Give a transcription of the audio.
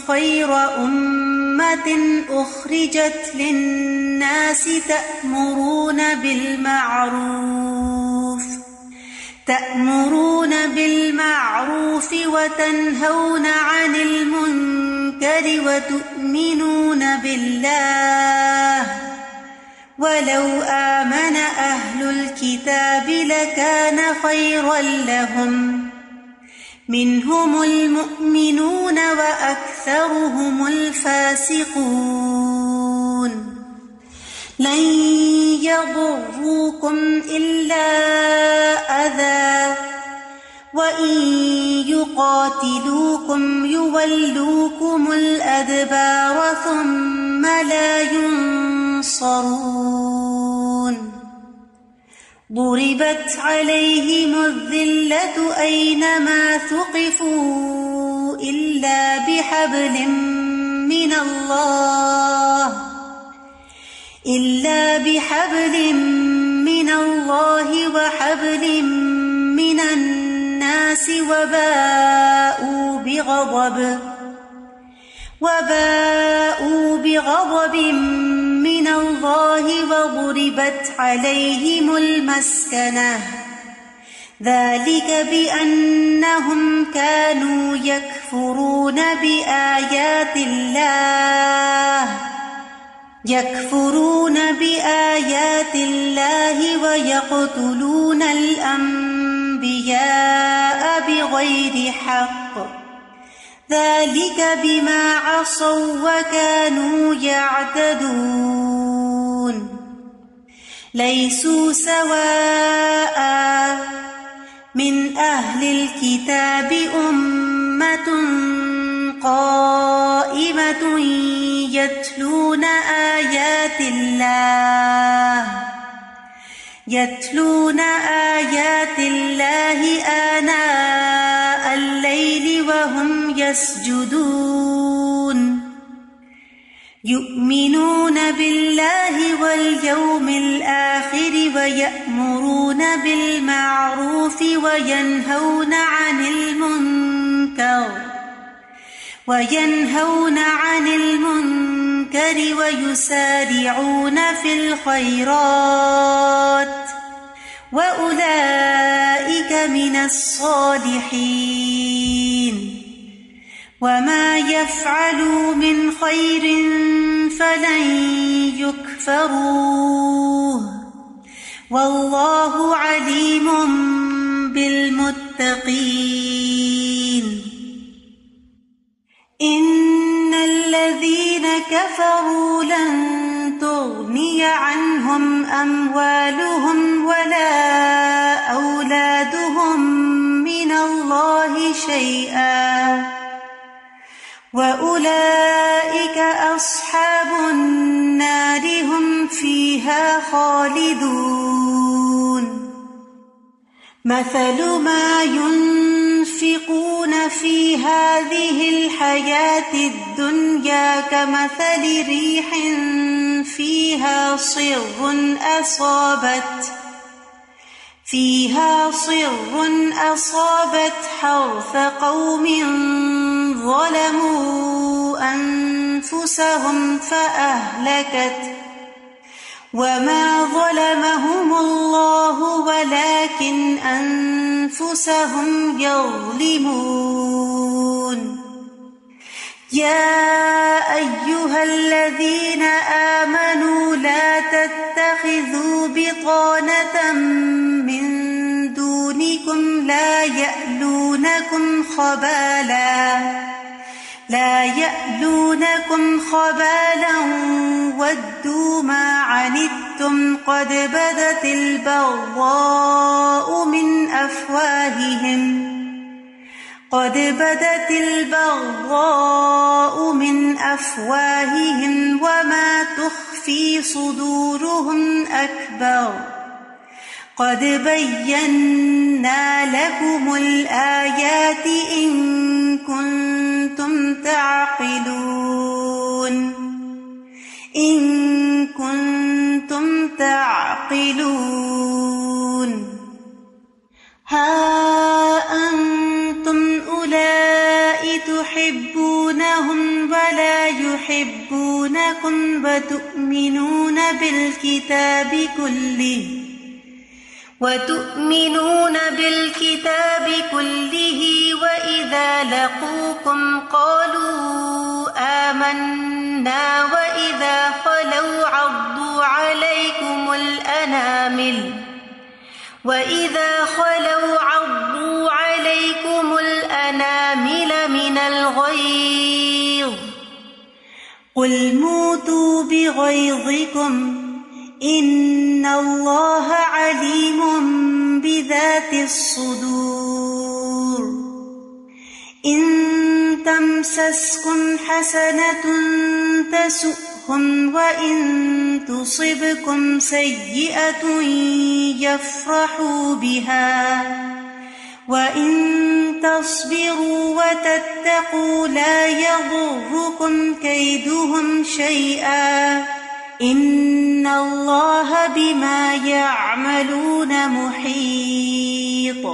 خير أمة أخرجت للناس تأمرون بالمعروف وتنهون عن المنكر وتؤمنون بالله ولو آمن أهل الكتاب لكان خيرا لهم منهم المؤمنون وأكثرهم الفاسقون لن يضروكم إلا أذى وإن يقاتلوكم يولوكم الأدبار ثم لا ينصرون ضربت عليهم الذلة أينما ثقفوا إلا بحبل من الله وحبل من الناس وباءوا بغضب من الله وضربت عليهم المسكنة ذلك بأنهم كانوا يكفرون بآيات الله ويقتلون الأنبياء بغير حق ذلك بما عصوا وكانوا يعتدون ليسوا سواء من أهل الكتاب أمة قائمة يتلون آيات الله آناء الليل وهم يسجدون يؤمنون بالله واليوم الآخر ويأمرون بالمعروف وينهون عن المنكر ويسارعون في الخيرات وأولئك من الصالحين وما يفعلوا من خير فلن يكفروه والله عليم بالمتقين إن الذين كفروا لن تغني عنهم أموالهم ولا أولادهم من الله شيئا وأولئك أصحاب النار هم فيها خالدون مثل ما ينفقون في هذه الحياة الدنيا كمثل ريح فيها صر أصابت حرث قوم ظلموا أنفسهم فأهلكت وما ظلمهم الله ولكن أنفسهم يظلمون يا أيها الذين آمنوا لا تتخذوا بطانة من دونكم لا يألونكم خبالا ودوا ما عنتم قد بدت البغضاء من أفواههم وما تخفي صدورهم أكبر قد بينا لكم الآيات إن كنتم تعقلون ها أنتم أولئك تحبونهم ولا يحبونكم وتؤمنون بالكتاب كله وإذا لقوكم قالوا آمنا وإذا خلوا عضوا عليكم الأنامل من الغيظ قل موتوا بغيظكم إن الله عليم بذات الصدور إن تمسسكم حسنة تسؤهم وإن تصبكم سيئة يفرحوا بها وإن تصبروا وتتقوا لا يضركم كيدهم شيئا إن الله بما يعملون محيط